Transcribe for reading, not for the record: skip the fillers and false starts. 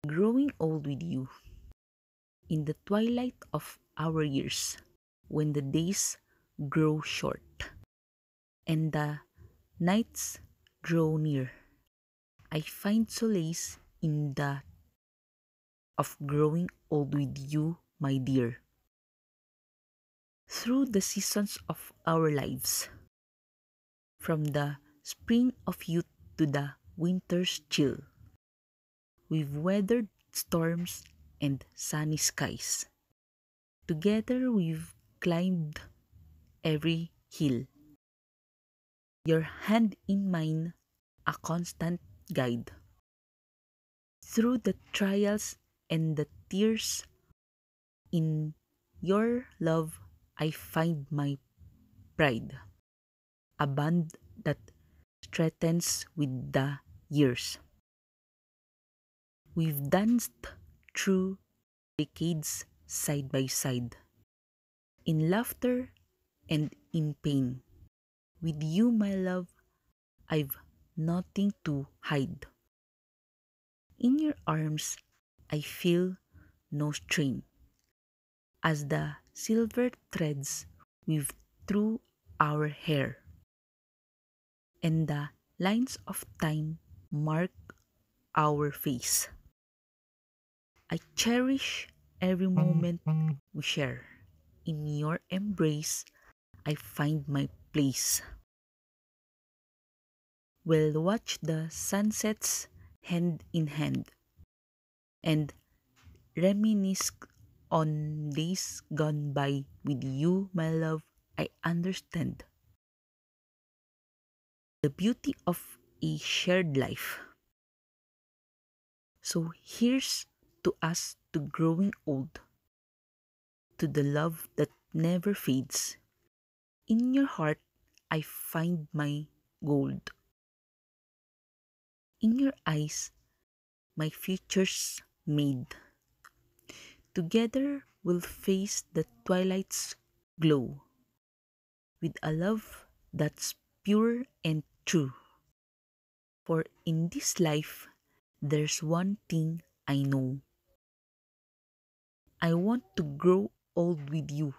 Growing old with you in the twilight of our years, when the days grow short and the nights draw near, I find solace in the of growing old with you, my dear. Through the seasons of our lives, from the spring of youth to the winter's chill, we've weathered storms and sunny skies. Together we've climbed every hill, your hand in mine, a constant guide. Through the trials and the tears, in your love I find my pride, a bond that strengthens with the years. We've danced through decades side by side, in laughter and in pain. With you, my love, I've nothing to hide. In your arms, I feel no strain, as the silver threads weave through our hair, and the lines of time mark our face. I cherish every moment we share. In your embrace, I find my place. We'll watch the sunsets hand in hand and reminisce on days gone by with you, my love. I understand the beauty of a shared life. So here's to us to growing old, to the love that never fades. In your heart, I find my gold. In your eyes, my future's made. Together we'll face the twilight's glow with a love that's pure and true. For in this life, there's one thing I know. I want to grow old with you